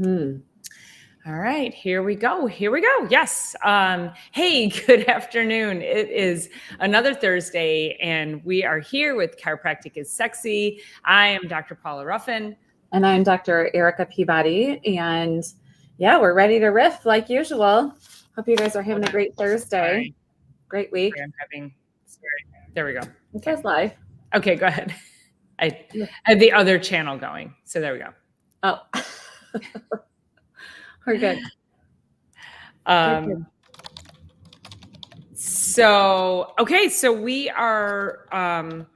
Mm-hmm. All right, here we go. Yes. Hey, good afternoon. It is another Thursday, and we are here with Chiropractic is Sexy. I am Dr. Paula Ruffin. And I'm Dr. Erica Peabody. And yeah, we're ready to riff like usual. Hope you guys are having a great Thursday. Sorry. Great week. There we go. It says live. Okay, go ahead. I had the other channel going. So there we go. Oh, we're good. So we are,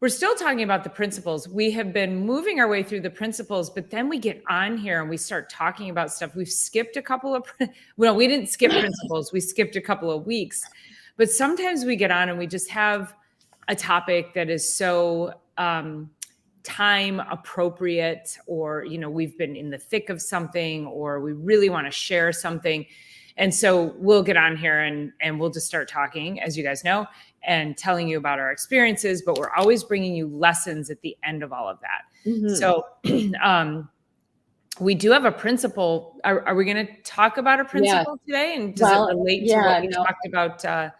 we're still talking about the principles. We have been moving our way through the principles, but then we get on here and we start talking about stuff. We've skipped a couple of, well, we didn't skip principles. We skipped a couple of weeks, but sometimes we get on and we just have a topic that is so time appropriate, or, we've been in the thick of something, or we really want to share something. And so we'll get on here and we'll just start talking, as you guys know, and telling you about our experiences, but we're always bringing you lessons at the end of all of that. Mm-hmm. So we do have a principle. Are we going to talk about a principle today? And does it relate to what we talked about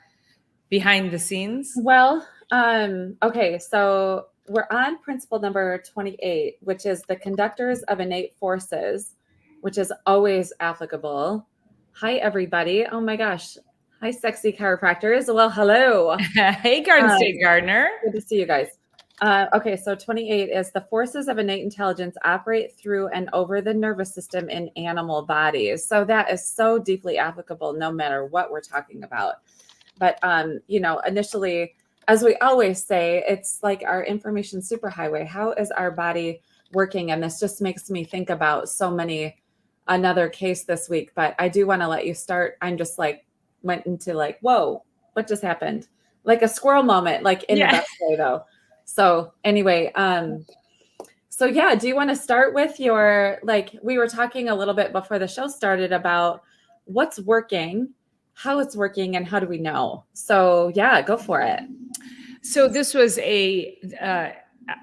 behind the scenes? Well, okay. So we're on principle number 28, which is the conductors of innate forces, which is always applicable. Hi, everybody. Oh my gosh. Hi, sexy chiropractors. Well, hello. Hey, Garden State Gardener. Good to see you guys. Okay, so 28 is the forces of innate intelligence operate through and over the nervous system in animal bodies. So that is so deeply applicable no matter what we're talking about. But, initially, as we always say, it's like our information superhighway. How is our body working? And this just makes me think about another case this week. But I do want to let you start. I'm just went into whoa, what just happened? Like a squirrel moment, in the best way though. So anyway, do you want to start with your, we were talking a little bit before the show started about what's working, how it's working, and how do we know? So yeah, go for it. So this was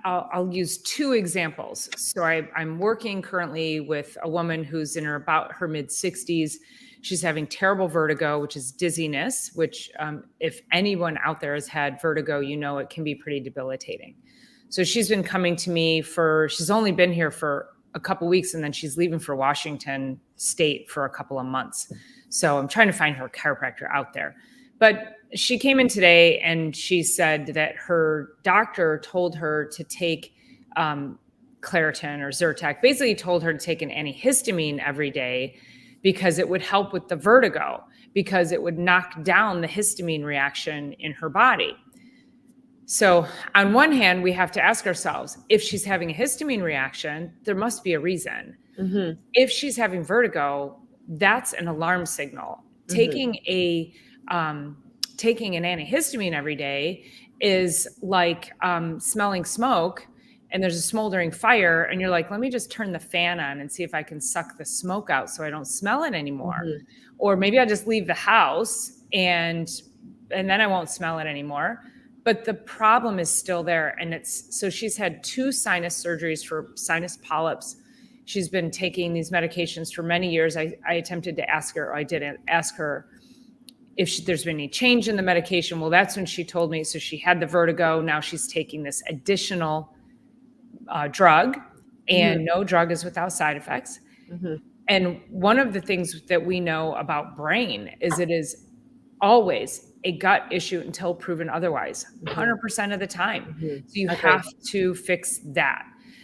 I'll use two examples. So I'm working currently with a woman who's in about her mid 60s. She's having terrible vertigo, which is dizziness, which if anyone out there has had vertigo, it can be pretty debilitating. So she's been coming to me she's only been here for a couple of weeks, and then she's leaving for Washington State for a couple of months. So I'm trying to find her a chiropractor out there. But she came in today and she said that her doctor told her to take Claritin or Zyrtec, basically told her to take an antihistamine every day because it would help with the vertigo, because it would knock down the histamine reaction in her body. So on one hand, we have to ask ourselves, if she's having a histamine reaction, there must be a reason. Mm-hmm. If she's having vertigo, that's an alarm signal. Mm-hmm. Taking an antihistamine every day is like smelling smoke, and there's a smoldering fire, and you're like, let me just turn the fan on and see if I can suck the smoke out so I don't smell it anymore. Mm-hmm. Or maybe I just leave the house and then I won't smell it anymore. But the problem is still there. And so she's had 2 sinus surgeries for sinus polyps. She's been taking these medications for many years. I attempted to ask her, or I didn't ask her if there's been any change in the medication. Well, that's when she told me. So she had the vertigo. Now she's taking this additional drug, and no drug is without side effects. Mm-hmm. And one of the things that we know about brain is it is always a gut issue until proven otherwise, 100% of the time. Mm-hmm. So you have to fix that.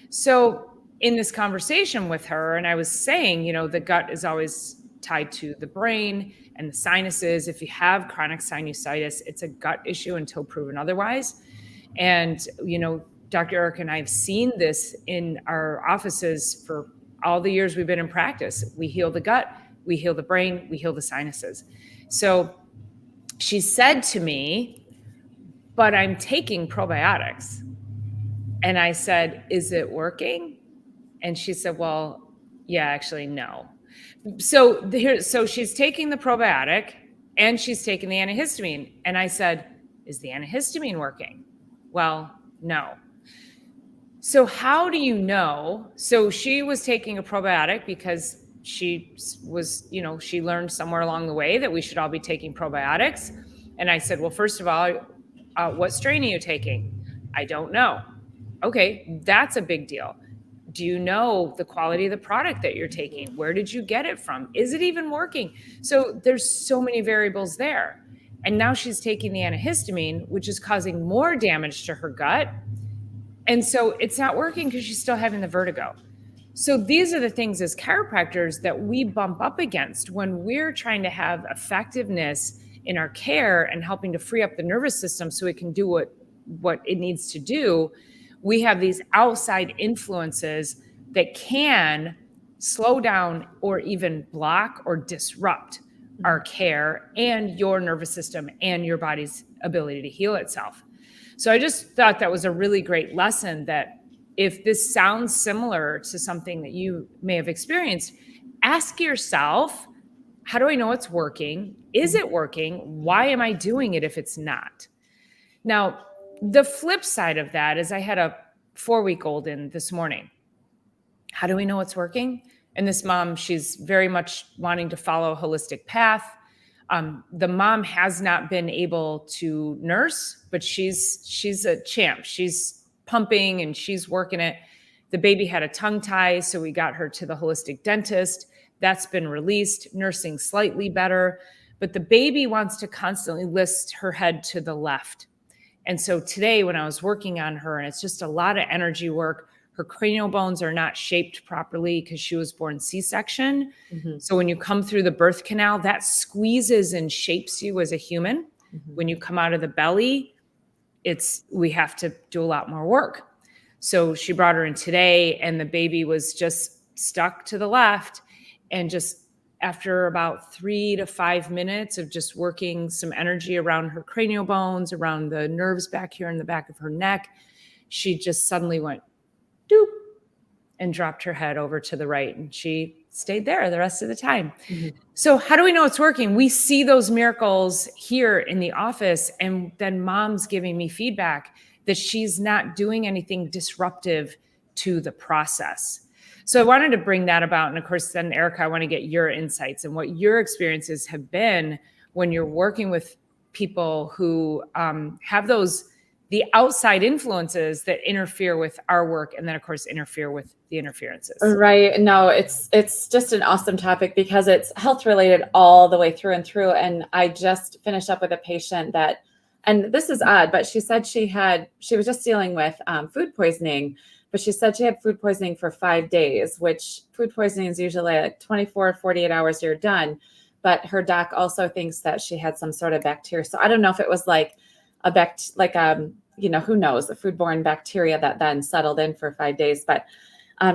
So in this conversation with her, and I was saying, the gut is always tied to the brain and the sinuses. If you have chronic sinusitis, it's a gut issue until proven otherwise. And, Dr. Eric and I have seen this in our offices for all the years we've been in practice. We heal the gut, we heal the brain, we heal the sinuses. So she said to me, but I'm taking probiotics. And I said, is it working? And she said, well, yeah, actually, no. So she's taking the probiotic and she's taking the antihistamine. And I said, is the antihistamine working? Well, no. So how do you know? So she was taking a probiotic because she was, she learned somewhere along the way that we should all be taking probiotics. And I said, well, first of all, what strain are you taking? I don't know. Okay, that's a big deal. Do you know the quality of the product that you're taking? Where did you get it from? Is it even working? So there's so many variables there. And now she's taking the antihistamine, which is causing more damage to her gut. And so it's not working because she's still having the vertigo. So these are the things as chiropractors that we bump up against when we're trying to have effectiveness in our care and helping to free up the nervous system so it can do what it needs to do. We have these outside influences that can slow down or even block or disrupt our care and your nervous system and your body's ability to heal itself. So I just thought that was a really great lesson, that if this sounds similar to something that you may have experienced, ask yourself, how do I know it's working? Is it working? Why am I doing it if it's not? Now, the flip side of that is I had a 4-week-old in this morning. How do we know it's working? And this mom, she's very much wanting to follow a holistic path. The mom has not been able to nurse, but she's a champ. She's pumping and she's working it. The baby had a tongue tie, so we got her to the holistic dentist. That's been released, nursing slightly better, but the baby wants to constantly lift her head to the left. And so today when I was working on her, and it's just a lot of energy work, her cranial bones are not shaped properly because she was born C-section. Mm-hmm. So when you come through the birth canal, that squeezes and shapes you as a human. Mm-hmm. When you come out of the belly, we have to do a lot more work. So she brought her in today and the baby was just stuck to the left. And just after about 3 to 5 minutes of just working some energy around her cranial bones, around the nerves back here in the back of her neck, she just suddenly went doop and dropped her head over to the right. And she stayed there the rest of the time. Mm-hmm. So how do we know it's working? We see those miracles here in the office. And then mom's giving me feedback that she's not doing anything disruptive to the process. So I wanted to bring that about. And of course, then Erica, I want to get your insights and what your experiences have been when you're working with people who have the outside influences that interfere with our work, and then of course interfere with the interferences. Right. No, it's just an awesome topic because it's health related all the way through and through. And I just finished up with a patient that, and this is odd, but she said she was just dealing with food poisoning, but she said she had food poisoning for 5 days, which food poisoning is usually like 24, 48 hours, you're done. But her doc also thinks that she had some sort of bacteria. So I don't know if it was like who knows, the foodborne bacteria that then settled in for 5 days. But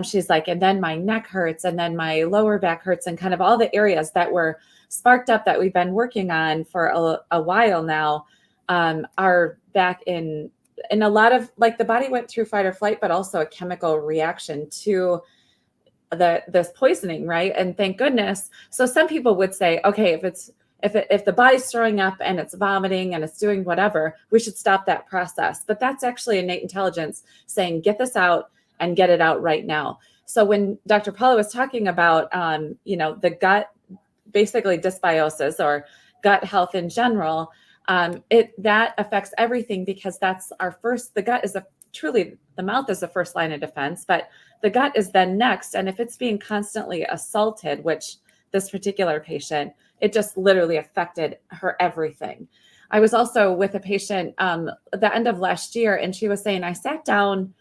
she's like, and then my neck hurts and then my lower back hurts, and kind of all the areas that were sparked up that we've been working on for a while now are back in a lot of, like, the body went through fight or flight, but also a chemical reaction to this poisoning, right? And thank goodness. So some people would say, okay, if the body's throwing up and it's vomiting and it's doing whatever, we should stop that process. But that's actually innate intelligence saying, get this out and get it out right now. So when Dr. Paula was talking about, the gut, basically dysbiosis or gut health in general, that affects everything, because that's the gut is the mouth is the first line of defense, but the gut is then next. And if it's being constantly assaulted, which this particular patient, it just literally affected her everything. I was also with a patient at the end of last year, and she was saying, I sat down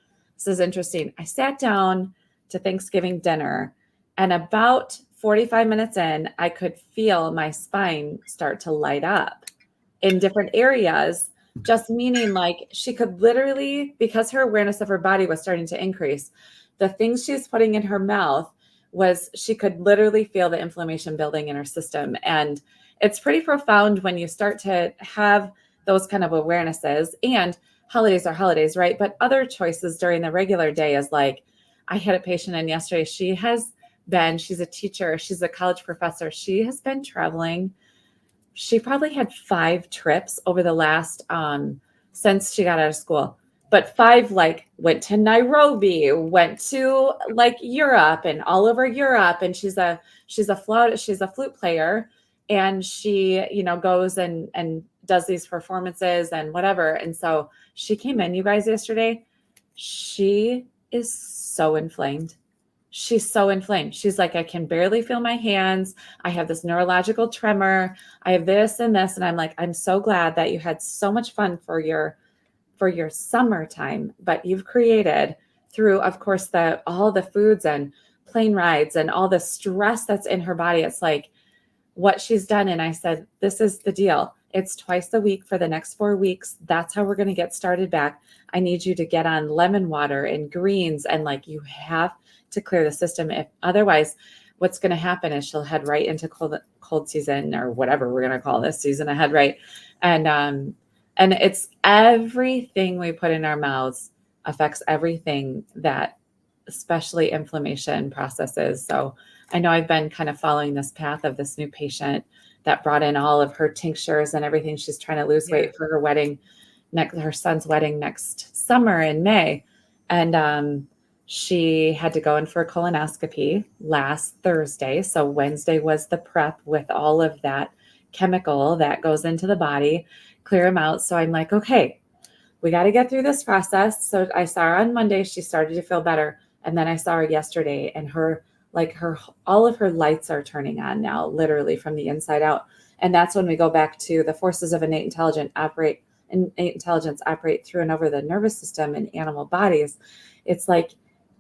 to Thanksgiving dinner, and about 45 minutes in, I could feel my spine start to light up in different areas, just meaning like she could literally, because her awareness of her body was starting to increase, the things she's putting in her mouth she could literally feel the inflammation building in her system. And it's pretty profound when you start to have those kind of awarenesses. And holidays are holidays, right? But other choices during the regular day is like, I had a patient in yesterday. She's a teacher. She's a college professor. She has been traveling. She probably had 5 trips over the last, since she got out of school. but 5 like went to Nairobi, went to like Europe and all over Europe. And she's a flute player, and she, you know, goes and does these performances and whatever. And so she came in, you guys, yesterday. She is so inflamed. She's so inflamed. She's like, I can barely feel my hands. I have this neurological tremor. I have this and this. And I'm like, I'm so glad that you had so much fun for your summertime, but you've created through, of course, all the foods and plane rides and all the stress that's in her body. It's like what she's done. And I said, this is the deal. It's twice a week for the next 4 weeks. That's how we're going to get started back. I need you to get on lemon water and greens. And like, you have to clear the system. If otherwise, what's going to happen is she'll head right into cold season, or whatever we're going to call this season ahead. Right. And it's everything we put in our mouths affects everything that, especially inflammation processes. So I know I've been kind of following this path of this new patient that brought in all of her tinctures and everything. She's trying to lose weight for her wedding, her son's wedding next summer in May. And she had to go in for a colonoscopy last Thursday. So Wednesday was the prep with all of that chemical that goes into the body, clear them out. So I'm like, okay, we got to get through this process. So I saw her on Monday. She started to feel better. And then I saw her yesterday, and all of her lights are turning on now, literally from the inside out. And that's when we go back to the forces of innate intelligence operate through and over the nervous system in animal bodies. It's like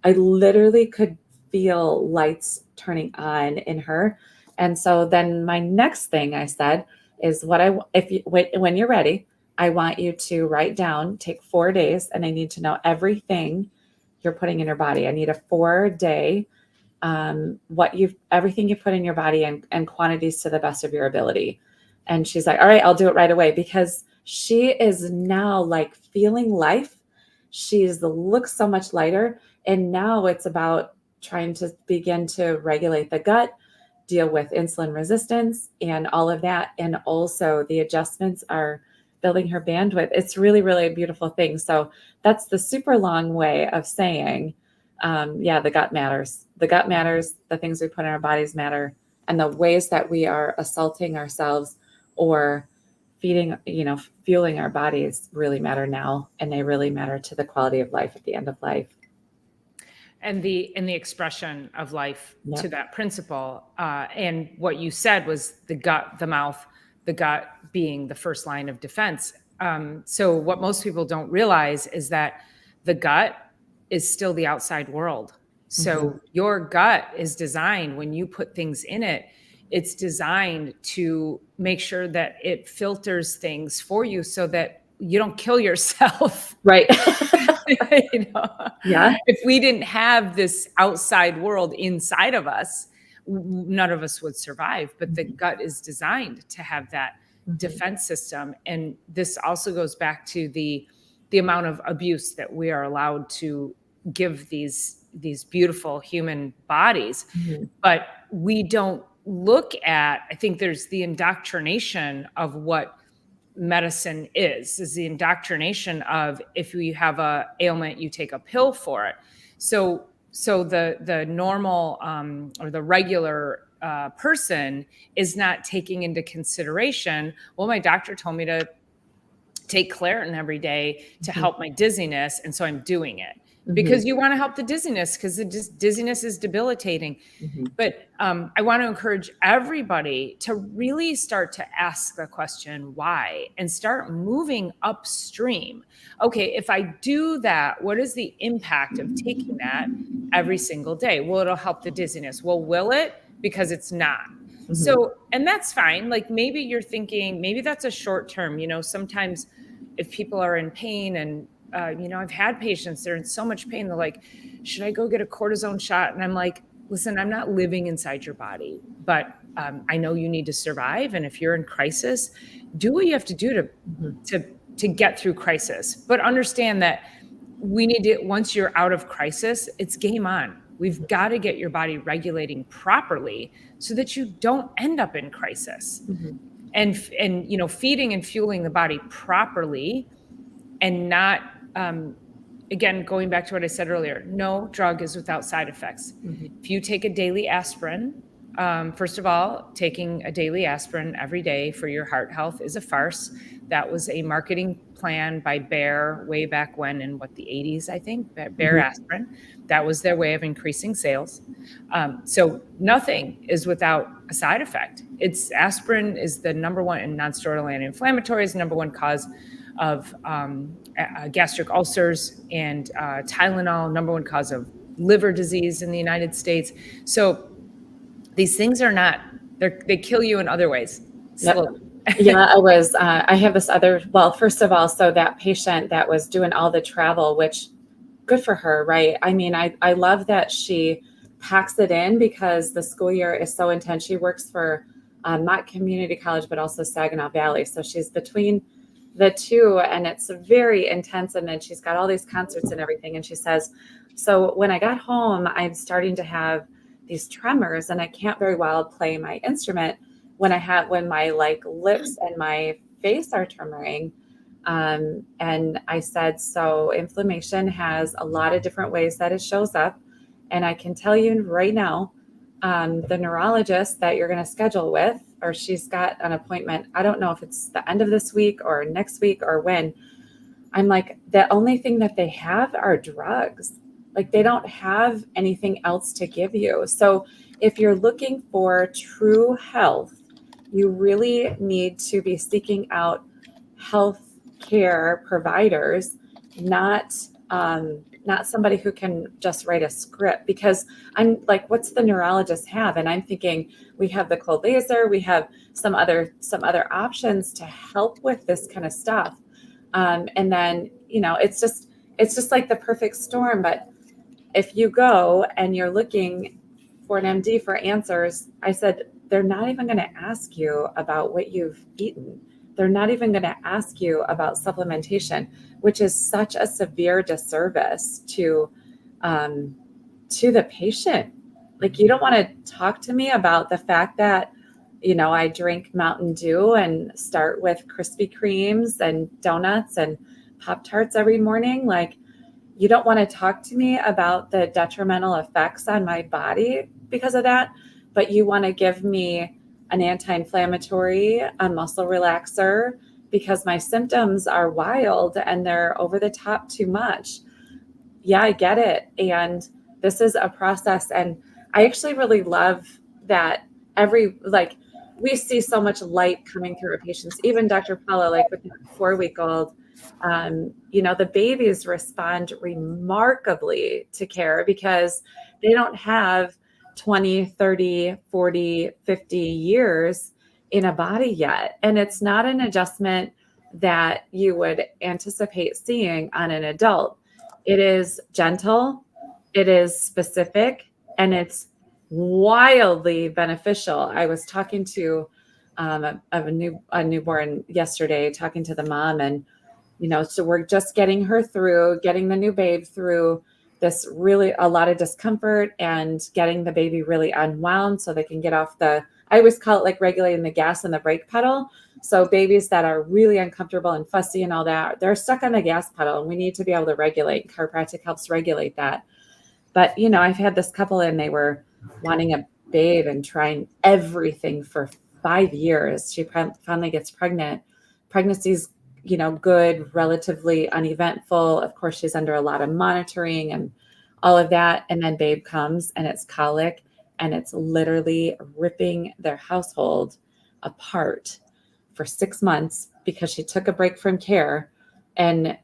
I literally could feel lights turning on in her. And so then my next thing I said is when you're ready, I want you to write down, take 4 days, and I need to know everything you're putting in your body. I need a 4-day, everything you put in your body and quantities to the best of your ability. And she's like, all right, I'll do it right away, because she is now like feeling life. Looks so much lighter. And now it's about trying to begin to regulate the gut, deal with insulin resistance and all of that. And also the adjustments are building her bandwidth. It's really, really a beautiful thing. So that's the super long way of saying, the gut matters. The gut matters. The things we put in our bodies matter. And the ways that we are assaulting ourselves or fueling our bodies really matter now. And they really matter to the quality of life at the end of life. And the expression of life to that principle. And what you said was the gut, the mouth, the gut being the first line of defense. So what most people don't realize is that the gut is still the outside world. So your gut is designed, when you put things in it, it's designed to make sure that it filters things for you so that you don't kill yourself. Right. Yeah. If we didn't have this outside world inside of us, none of us would survive. But the gut is designed to have that defense system. And this also goes back to the amount of abuse that we are allowed to give these beautiful human bodies. But we don't look at, I think there's the indoctrination of what medicine is the indoctrination of, if you have a ailment, you take a pill for it. So the normal or the regular person is not taking into consideration, well, my doctor told me to take Claritin every day to help my dizziness, and so I'm doing it. Because you want to help the dizziness, because the dizziness is debilitating. But I want to encourage everybody to really start to ask the question, why? And start moving upstream. Okay, if I do that, what is the impact of taking that every single day? Well, it'll help the dizziness. Well, will it? Because it's not. So, and that's fine. Like maybe you're thinking, maybe that's a short term. Sometimes if people are in pain and I've had patients, they're in so much pain. They're like, should I go get a cortisone shot? And I'm like, listen, I'm not living inside your body, but I know you need to survive. And if you're in crisis, do what you have to do to get through crisis. But understand that we need to, once you're out of crisis, it's game on. We've got to get your body regulating properly so that you don't end up in crisis. And feeding and fueling the body properly, and not again, going back to what I said earlier, no drug is without side effects. If you take a daily aspirin, first of all, taking a daily aspirin every day for your heart health is a farce. That was a marketing plan by Bayer way back when in the 80s, I think, Bayer aspirin. That was their way of increasing sales. So nothing is without a side effect. Aspirin is the number one, and non-steroidal anti-inflammatory is the number one cause of gastric ulcers, and Tylenol, number one cause of liver disease in the United States. So these things are not, they kill you in other ways. Slowly. Yeah, I have this other, well, first of all, so that patient that was doing all the travel, which good for her, right? I mean, I love that she packs it in because the school year is so intense. She works for Mott Community College, but also Saginaw Valley. So she's between the two, and it's very intense. And then she's got all these concerts and everything. And she says, so when I got home, I'm starting to have these tremors and I can't very well play my instrument when my like lips and my face are tremoring. And I said, so inflammation has a lot of different ways that it shows up. And I can tell you right now, the neurologist that you're going to schedule with, or she's got an appointment, I don't know if it's the end of this week or next week or when. I'm like, the only thing that they have are drugs. Like they don't have anything else to give you. So if you're looking for true health, you really need to be seeking out health care providers, not somebody who can just write a script. Because I'm like, what's the neurologist have? And I'm thinking we have the cold laser, we have some other options to help with this kind of stuff. And then, it's just like the perfect storm. But if you go and you're looking for an MD for answers, I said, they're not even going to ask you about what you've eaten. They're not even going to ask you about supplementation, which is such a severe disservice to the patient. Like, you don't want to talk to me about the fact that, I drink Mountain Dew and start with Krispy Kremes and donuts and Pop-Tarts every morning. Like, you don't want to talk to me about the detrimental effects on my body because of that, but you want to give me an anti-inflammatory, a muscle relaxer because my symptoms are wild and they're over the top too much. Yeah, I get it. And this is a process. And I actually really love that we see so much light coming through our patients, even Dr. Paula, like with the 4-week-old, the babies respond remarkably to care because they don't have 20, 30, 40, 50 years in a body yet. And it's not an adjustment that you would anticipate seeing on an adult. It is gentle, it is specific, and it's wildly beneficial. I was talking to a newborn yesterday, talking to the mom, and so we're just getting the new babe through this really a lot of discomfort and getting the baby really unwound so they can get off I always call it like regulating the gas and the brake pedal. So babies that are really uncomfortable and fussy and all that, they're stuck on the gas pedal, and we need to be able to regulate. Chiropractic helps regulate that. But, I've had this couple and they were wanting a babe and trying everything for 5 years. She finally gets pregnant. Pregnancy's good, relatively uneventful. Of course, she's under a lot of monitoring and all of that. And then babe comes and it's colic, and it's literally ripping their household apart for 6 months because she took a break from care and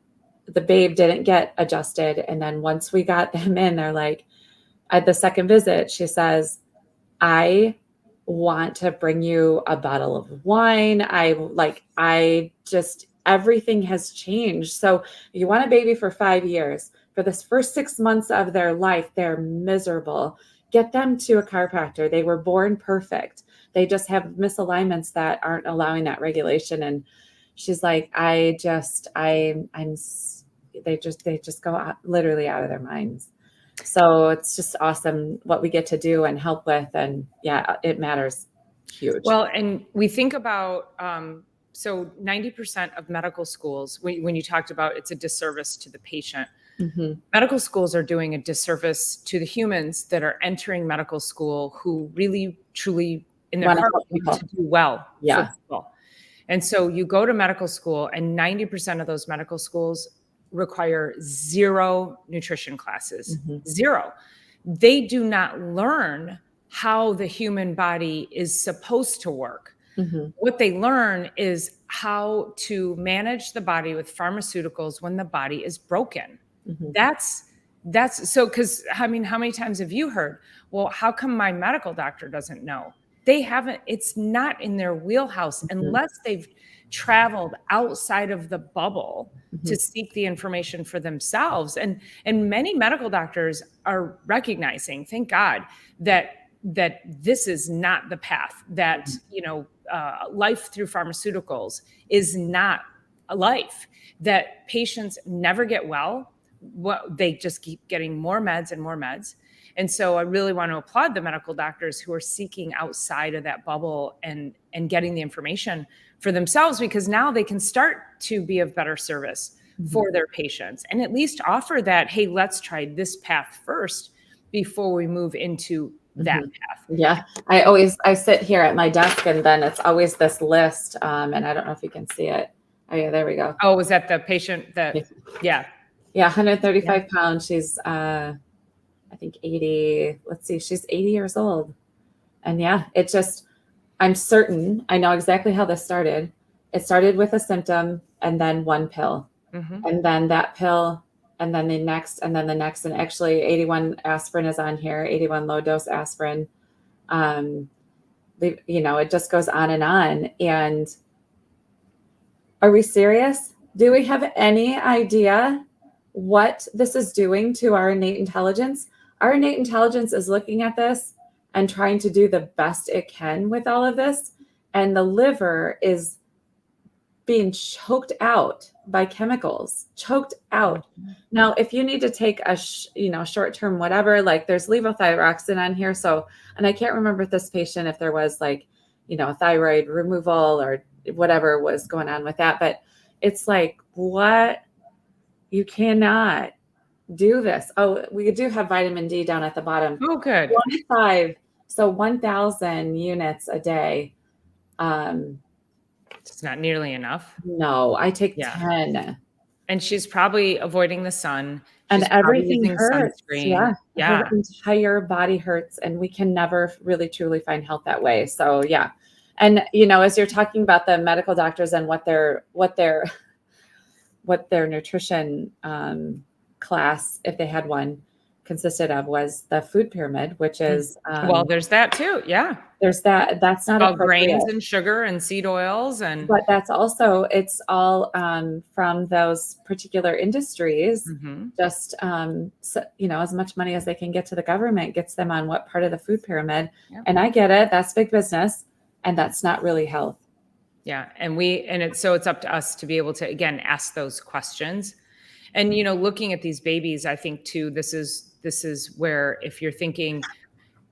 the babe didn't get adjusted. And then once we got them in, they're like, at the second visit, she says, I want to bring you a bottle of wine. Everything has changed. So you want a baby for 5 years. For this first 6 months of their life, they're miserable. Get them to a chiropractor. They were born perfect. They just have misalignments that aren't allowing that regulation. And she's like, they just go out, literally out of their minds. So it's just awesome what we get to do and help with. And yeah, it matters huge. Well, and we think about so 90% of medical schools, when you talked about it's a disservice to the patient, medical schools are doing a disservice to the humans that are entering medical school who really, truly, in their Wanna heart, help want people. to do well Yeah. for people. And so you go to medical school, and 90% of those medical schools require 0 nutrition classes. 0. They do not learn how the human body is supposed to work. What they learn is how to manage the body with pharmaceuticals when the body is broken. That's so, because I mean, how many times have you heard, well, how come my medical doctor doesn't know? They haven't, it's not in their wheelhouse unless they've traveled outside of the bubble to seek the information for themselves. And many medical doctors are recognizing, thank God, that this is not the path, that life through pharmaceuticals is not a life, that patients never get well. They just keep getting more meds and more meds. And so I really want to applaud the medical doctors who are seeking outside of that bubble and getting the information for themselves, because now they can start to be of better service for their patients and at least offer that, hey, let's try this path first before we move into that path. Yeah. I sit here at my desk, and then it's always this list. And I don't know if you can see it. Oh yeah, there we go. Oh, was that the patient that, yeah. Yeah. 135 pounds. She's, I think 80, let's see, she's 80 years old. And yeah, it just, I'm certain, I know exactly how this started. It started with a symptom and then one pill, and then that pill, and then the next, and then the next. And actually 81 aspirin is on here, 81 low dose aspirin. It just goes on and on. And are we serious? Do we have any idea what this is doing to our innate intelligence? Our innate intelligence is looking at this and trying to do the best it can with all of this. And the liver is being choked out by chemicals, choked out. Now, if you need to take a short-term whatever, like there's levothyroxine on here. So, and I can't remember this patient if there was like, thyroid removal or whatever was going on with that. But it's like, what? You cannot do this. Oh, we do have vitamin D down at the bottom. Oh, good. 1,000 units a day. It's not nearly enough. No, I take 10. And she's probably avoiding the sun. And everything hurts. Sunscreen. Her entire body hurts, and we can never really truly find health that way. So yeah. And as you're talking about the medical doctors and what their nutrition class, if they had one, consisted of, was the food pyramid, which is well, there's that too. Yeah. There's that. That's not all grains and sugar and seed oils, but that's also, it's all from those particular industries. Just as much money as they can get to the government gets them on what part of the food pyramid. And I get it. That's big business, and that's not really health. Yeah. And it's up to us to be able to, again, ask those questions. And, looking at these babies, I think too, this is where, if you're thinking,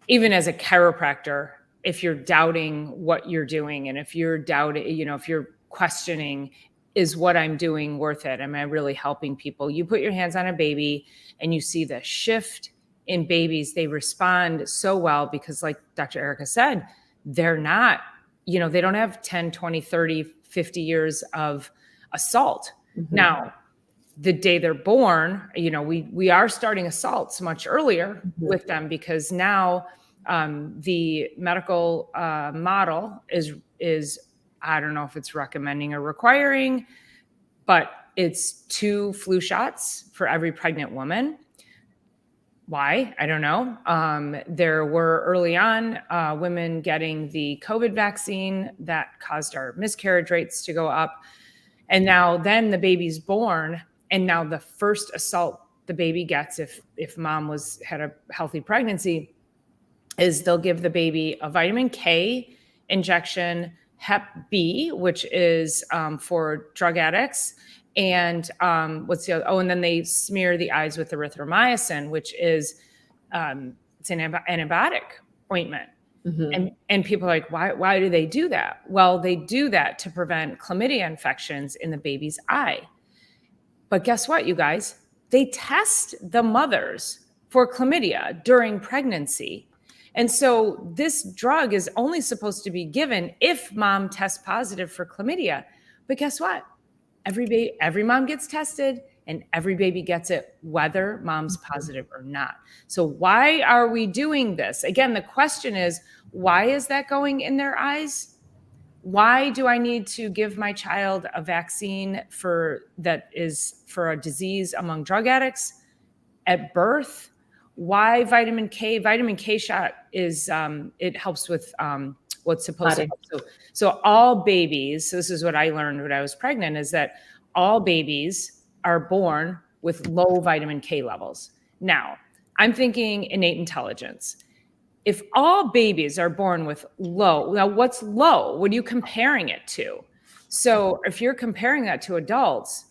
even as a chiropractor, if you're doubting what you're doing, and if you're doubting, if you're questioning, is what I'm doing worth it? Am I really helping people? You put your hands on a baby and you see the shift in babies. They respond so well because, like Dr. Erica said, they're not, they don't have 10, 20, 30, 50 years of assault. Now, the day they're born, we are starting assaults much earlier with them, because now the medical model is, I don't know if it's recommending or requiring, but it's 2 flu shots for every pregnant woman. Why? I don't know. There were early on women getting the COVID vaccine that caused our miscarriage rates to go up. And now then the baby's born, and now the first assault the baby gets, if mom had a healthy pregnancy, is they'll give the baby a vitamin K injection, Hep B, which is for drug addicts, and what's the other? Oh, and then they smear the eyes with erythromycin, which is it's an antibiotic ointment. Mhm. And people are like, why do they do that? Well, they do that to prevent chlamydia infections in the baby's eye. But guess what, you guys? They test the mothers for chlamydia during pregnancy. And so this drug is only supposed to be given if mom tests positive for chlamydia. But guess what? Every mom gets tested and every baby gets it, whether mom's positive or not. So why are we doing this? Again, the question is, why is that going in their eyes? Why do I need to give my child a vaccine that is for a disease among drug addicts at birth? Why vitamin K? Vitamin K shot is it helps with what's supposed to Body. help. So all babies, so this is what I learned when I was pregnant, is that all babies are born with low vitamin K levels. Now, I'm thinking innate intelligence. If all babies are born with low, now what's low? What are you comparing it to? So if you're comparing that to adults,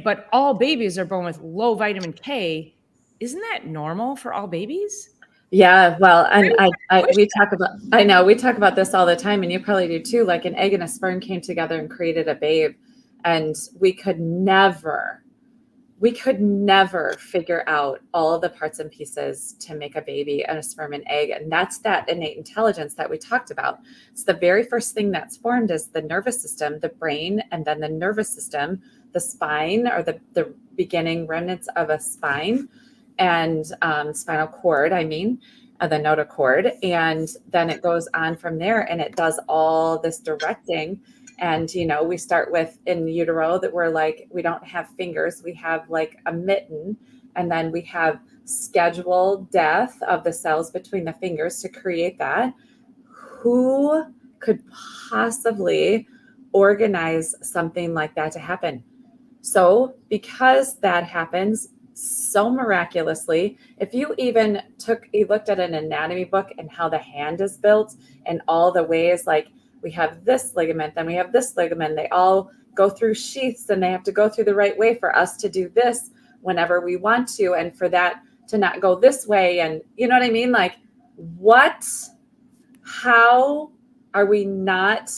but all babies are born with low vitamin K, isn't that normal for all babies? Yeah, well, Why and does that push we that? talk about, I know we talk about this all the time, and you probably do too. Like an egg and a sperm came together and created a babe, and we could never figure out all of the parts and pieces to make a baby and a sperm and egg. And that's that innate intelligence that we talked about. It's the very first thing that's formed is the nervous system, the brain, and then the nervous system, the spine, or the beginning remnants of a spine, and spinal cord, the notochord. And then it goes on from there, and it does all this directing. And, we start with in utero that we're like, we don't have fingers, we have like a mitten. And then we have scheduled death of the cells between the fingers to create that. Who could possibly organize something like that to happen? So, because that happens so miraculously, if you looked at an anatomy book and how the hand is built and all the ways, like we have this ligament, then we have this ligament, they all go through sheaths and they have to go through the right way for us to do this whenever we want to, and for that to not go this way. And you know what I mean? Like, how are we not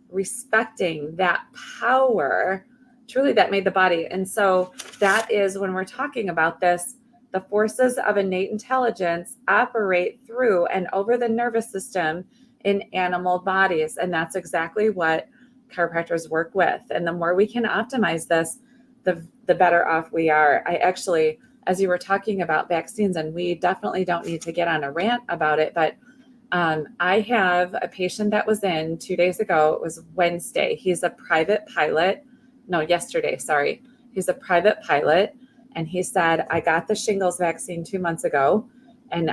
respecting that power truly that made the body? And so that is when we're talking about this, the forces of innate intelligence operate through and over the nervous system in animal bodies. And that's exactly what chiropractors work with. And the more we can optimize this, the better off we are. I actually, as you were talking about vaccines, and we definitely don't need to get on a rant about it, but I have a patient that was in 2 days ago. It was Wednesday. He's a private pilot. No, yesterday, sorry. He's a private pilot. And he said, I got the shingles vaccine 2 months ago. And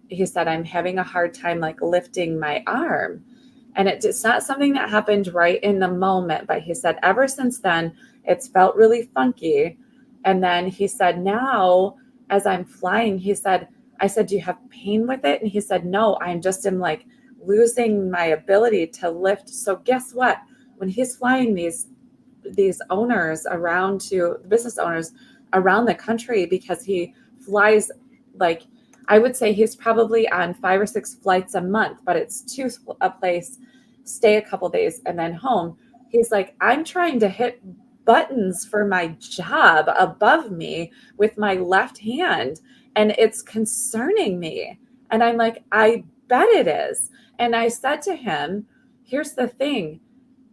he said, I'm having a hard time like lifting my arm. And it's not something that happened right in the moment, but he said, ever since then, it's felt really funky. And then he said, now as I'm flying, I said, do you have pain with it? And he said, no, I'm like losing my ability to lift. So guess what? When he's flying these owners around to business owners around the country, because he flies, like, I would say he's probably on 5 or 6 flights a month, but it's to a place, stay a couple days, and then home. He's like, I'm trying to hit buttons for my job above me with my left hand, and it's concerning me. And I'm like, I bet it is. And I said to him, here's the thing.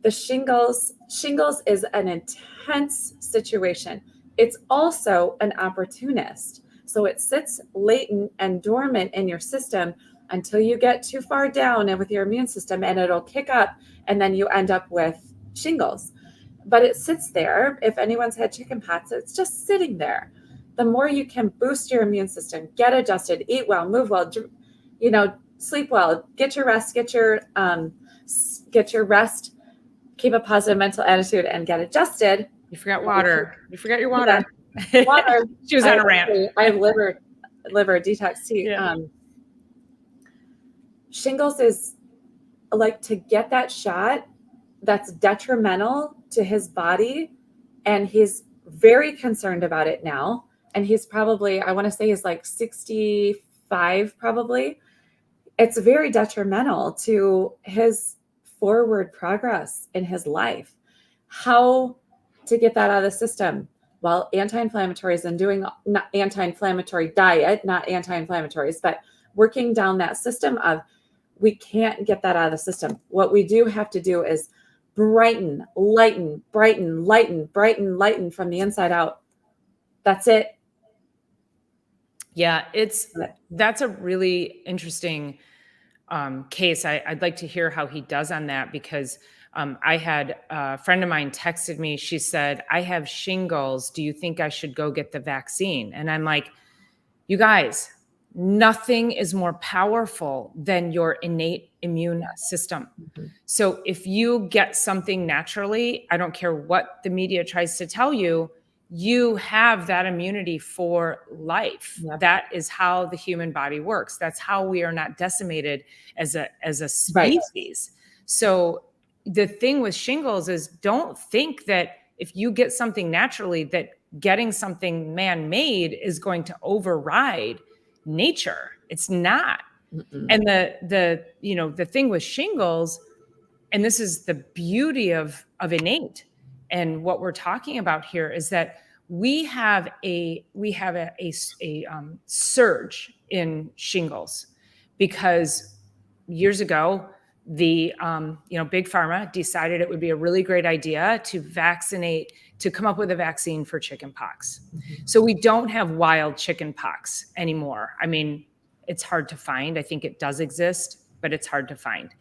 The shingles is an intense situation. It's also an opportunist. So it sits latent and dormant in your system until you get too far down and with your immune system, and it'll kick up, and then you end up with shingles. But it sits there. If anyone's had chicken pox, it's just sitting there. The more you can boost your immune system, get adjusted, eat well, move well, sleep well, get your rest, keep a positive mental attitude, and get adjusted. You forgot water. You forgot your water. Water. She was on a rant. I have liver detox tea. Yeah. Shingles is like, to get that shot, that's detrimental to his body, and he's very concerned about it now. And he's probably, I want to say he's like 65 probably. it's very detrimental to his forward progress in his life. How to get that out of the system? Well, anti-inflammatories and doing not anti-inflammatory diet, not anti-inflammatories, but working down that system of, we can't get that out of the system. What we do have to do is brighten, lighten, brighten, lighten, brighten, lighten from the inside out. That's it. Yeah, that's a really interesting case. I'd like to hear how he does on that, because I had a friend of mine texted me. She said, I have shingles. Do you think I should go get the vaccine? And I'm like, you guys, nothing is more powerful than your innate immune system. Mm-hmm. So if you get something naturally, I don't care what the media tries to tell you, you have that immunity for life. Yep. That is how the human body works. That's how we are not decimated as a species. Right. So the thing with shingles is, don't think that if you get something naturally, that getting something man-made is going to override nature. It's not. Mm-mm. And the thing with shingles, and this is the beauty of innate, and what we're talking about here, is that we have a surge in shingles, because years ago, the big pharma decided it would be a really great idea to come up with a vaccine for chickenpox. Mm-hmm. So we don't have wild chickenpox anymore. I mean, it's hard to find. I think it does exist, but it's hard to find.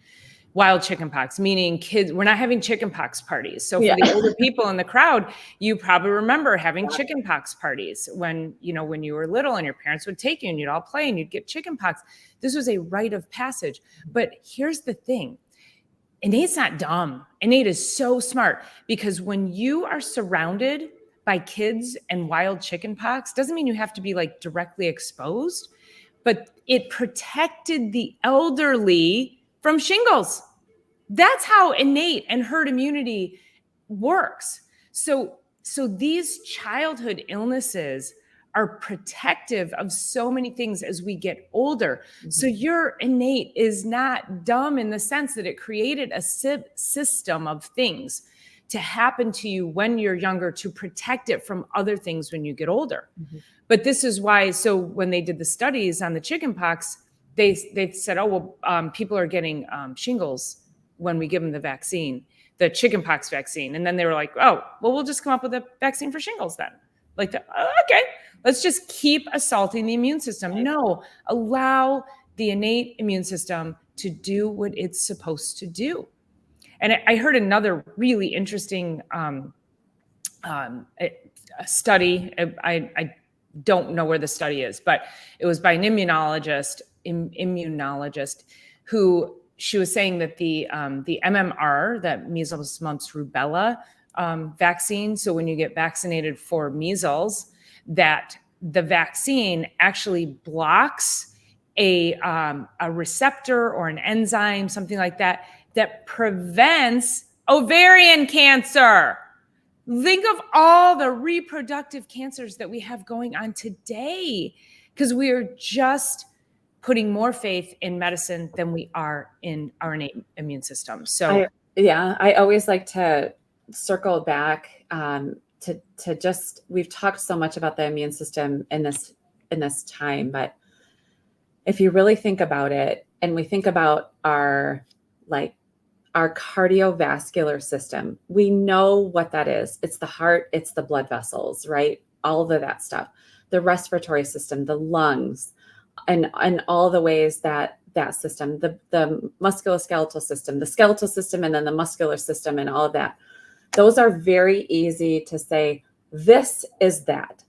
Wild chickenpox, meaning kids, we're not having chickenpox parties. So for the older people in the crowd, you probably remember having chickenpox parties when you were little, and your parents would take you and you'd all play and you'd get chickenpox. This was a rite of passage. But here's the thing. Innate's not dumb. Innate is so smart, because when you are surrounded by kids and wild chickenpox, doesn't mean you have to be like directly exposed, but it protected the elderly from shingles. That's how innate and herd immunity works. So these childhood illnesses are protective of so many things as we get older. Mm-hmm. So your innate is not dumb in the sense that it created a system of things to happen to you when you're younger to protect it from other things when you get older. Mm-hmm. But this is why, so when they did the studies on the chickenpox, they said, people are getting shingles when we give them the vaccine, the chickenpox vaccine. And then they were like, we'll just come up with a vaccine for shingles then. Like, okay, let's just keep assaulting the immune system. No, allow the innate immune system to do what it's supposed to do. And I heard another really interesting study. I don't know where the study is, but it was by an immunologist who, she was saying that the MMR, that measles, mumps, rubella vaccine. So when you get vaccinated for measles, that the vaccine actually blocks a receptor or an enzyme, something like that, that prevents ovarian cancer. Think of all the reproductive cancers that we have going on today, because we are just putting more faith in medicine than we are in our innate immune system. So I always like to circle back to just, we've talked so much about the immune system in this time, but if you really think about it, and we think about our cardiovascular system, we know what that is. It's the heart, it's the blood vessels, right? All of that stuff, the respiratory system, the lungs, and all the ways that system, the musculoskeletal system, the skeletal system, and then the muscular system, and all of that. Those are very easy to say, this is that.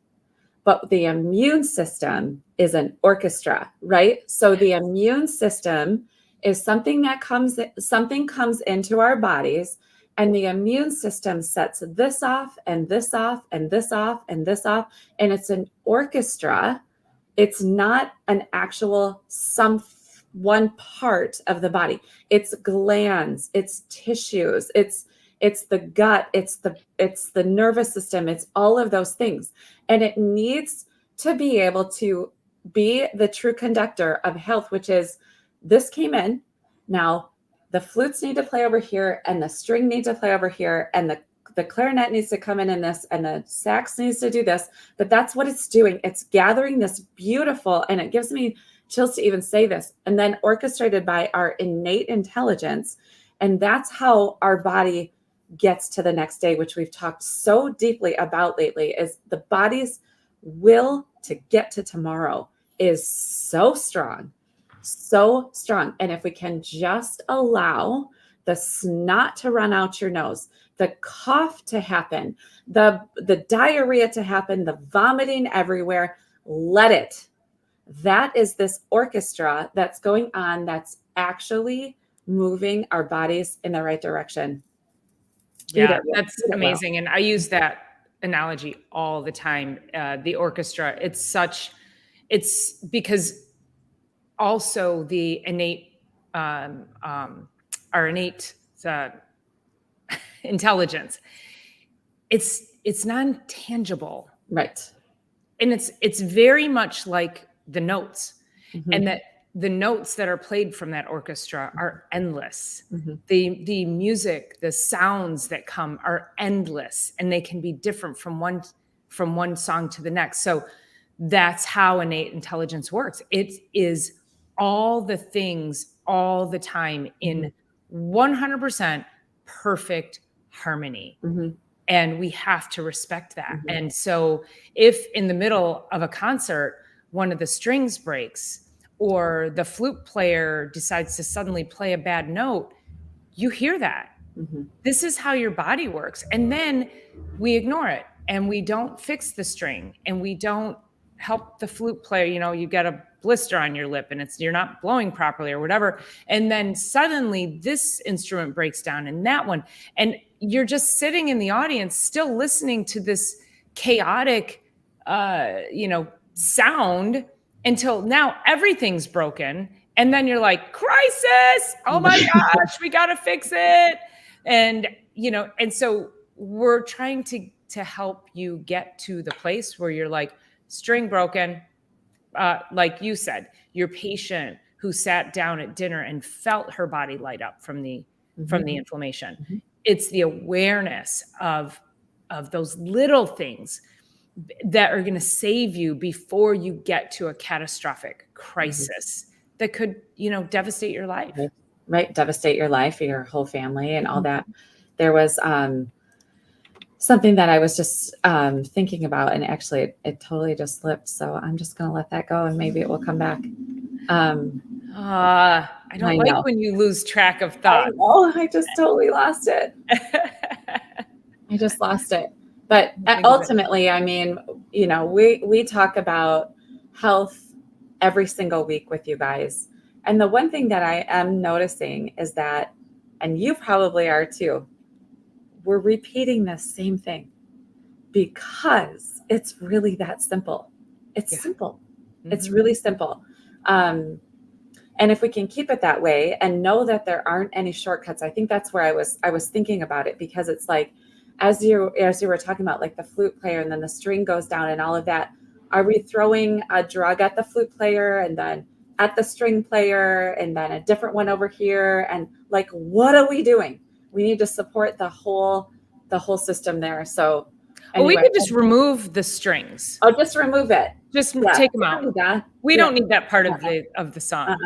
But the immune system is an orchestra, right? So the immune system is something comes into our bodies, and the immune system sets this off and this off and this off and this off. And it's an orchestra. It's not an actual one part of the body. It's glands, it's tissues, it's the gut, it's the nervous system, it's all of those things. And it needs to be able to be the true conductor of health, which is this came in. Now the flutes need to play over here, and the string needs to play over here, and the clarinet needs to come in this, and the sax needs to do this. But that's what it's doing. It's gathering this beautiful, and it gives me chills to even say this, and then orchestrated by our innate intelligence. And that's how our body gets to the next day, which we've talked so deeply about lately, is the body's will to get to tomorrow is so strong, so strong. And if we can just allow the snot to run out your nose, the cough to happen, the diarrhea to happen, the vomiting everywhere, let it. That is this orchestra that's going on, that's actually moving our bodies in the right direction. Yeah, that's amazing. And I use that analogy all the time. The orchestra, it's because also the innate, our innate intelligence, it's non-tangible. Right. And it's very much like the notes, and that the notes that are played from that orchestra are endless. The music, the sounds that come are endless, and they can be different from one song to the next. So that's how innate intelligence works. It is all the things all the time in 100% perfect harmony. And we have to respect that. And so if in the middle of a concert, one of the strings breaks, or the flute player decides to suddenly play a bad note, you hear that. This is how your body works. And then we ignore it, and we don't fix the string, and we don't help the flute player. You get a blister on your lip, and you're not blowing properly or whatever. And then suddenly this instrument breaks down, and that one, and you're just sitting in the audience still listening to this chaotic, sound, until now everything's broken. And then you're like, crisis, oh my gosh, we got to fix it. And, and so we're trying to help you get to the place where you're like, string broken. Like you said, your patient who sat down at dinner and felt her body light up from the inflammation. It's the awareness of those little things that are going to save you before you get to a catastrophic crisis that could, devastate your life. Right. Devastate your life, your whole family, and all that. There was something that I was just thinking about, and actually it totally just slipped. So I'm just going to let that go, and maybe it will come back. I don't like when you lose track of thought. I just totally lost it. I just lost it. But ultimately, I mean, we talk about health every single week with you guys. And the one thing that I am noticing is that, and you probably are too, we're repeating the same thing because it's really that simple. It's simple. It's really simple. And if we can keep it that way and know that there aren't any shortcuts, I think that's where I was thinking about it, because it's like, as you were talking about, like the flute player, and then the string goes down and all of that, are we throwing a drug at the flute player and then at the string player and then a different one over here? And like, what are we doing? We need to support the whole system there. So anyway, we could just remove the strings. Oh, just remove it. Just take them out. We don't need that part of the song.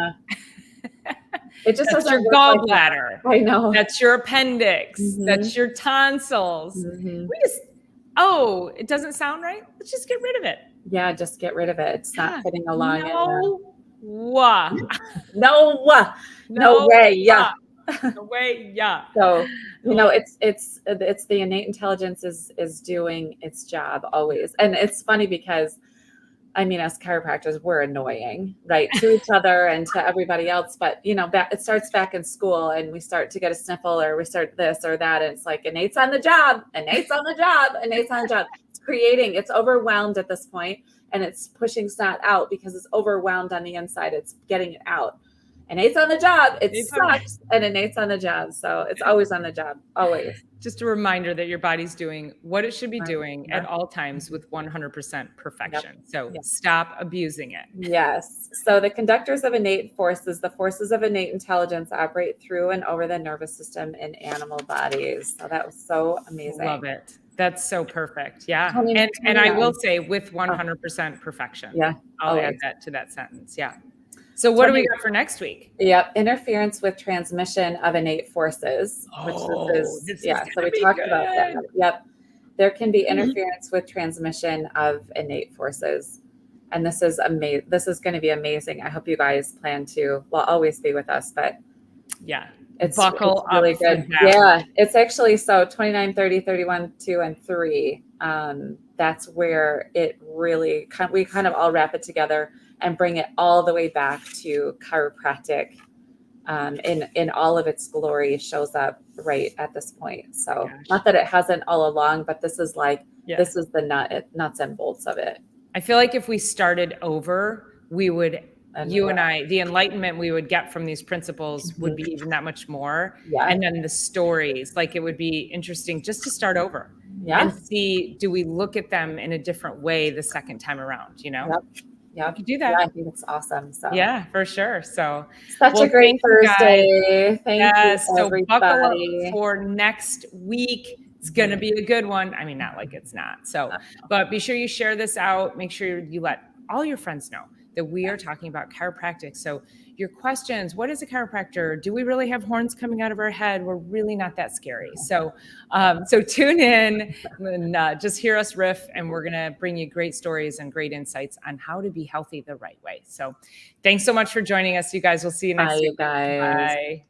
It just that's your gallbladder. Like I know. That's your appendix. That's your tonsils. We just, it doesn't sound right. Let's just get rid of it. Yeah, just get rid of it. It's not fitting along. No way. Yeah. No way. Yeah. So, it's the innate intelligence is doing its job always. And it's funny because, I mean, as chiropractors, we're annoying, right, to each other and to everybody else. But, it starts back in school, and we start to get a sniffle, or we start this or that. And it's like, innate's on the job, innate's on the job, innate's on the job. It's overwhelmed at this point, and it's pushing snot out because it's overwhelmed on the inside. It's getting it out. Nate's on the job. It Nate's on- sucks. And Nate's on the job. So it's always on the job. Always. Just a reminder that your body's doing what it should be Right. doing at Yeah. all times with 100% perfection. So Yep. stop abusing it. Yes. So the conductors of innate forces, the forces of innate intelligence operate through and over the nervous system in animal bodies. So that was so amazing. Love it. That's so perfect. Yeah. 20, And I will 29. say with 100% perfection. Yeah. I'll add Always. that to that sentence. Yeah. So what do we got for next week? Yep. Interference with transmission of innate forces, which this is so we talked about that. Yep. There can be interference with transmission of innate forces. And this is amazing. This is going to be amazing. I hope you guys plan to, well, always be with us, but yeah, it's buckle really up good. Yeah. It's actually, so 29, 30, 31, 2, and 3. That's where it really, we kind of all wrap it together and bring it all the way back to chiropractic in all of its glory, shows up right at this point. So not that it hasn't all along, but this is like, this is the nuts and bolts of it. I feel like if we started over, we would, you and I, the enlightenment we would get from these principles would be even that much more. Yeah. And then the stories, like it would be interesting just to start over and see, do we look at them in a different way the second time around, you know? Yeah, you could do that. Yeah, I think it's awesome. So yeah, for sure. So such a great Thursday. Thank you, so everybody. Buckle up for next week. It's going to be a good one. I mean, not like it's not. So, but be sure you share this out. Make sure you let all your friends know that we are talking about chiropractic. So your questions, what is a chiropractor? Do we really have horns coming out of our head? We're really not that scary. So, so tune in and just hear us riff, and we're going to bring you great stories and great insights on how to be healthy the right way. So thanks so much for joining us. You guys, we'll see you next week. Bye, you guys. Bye.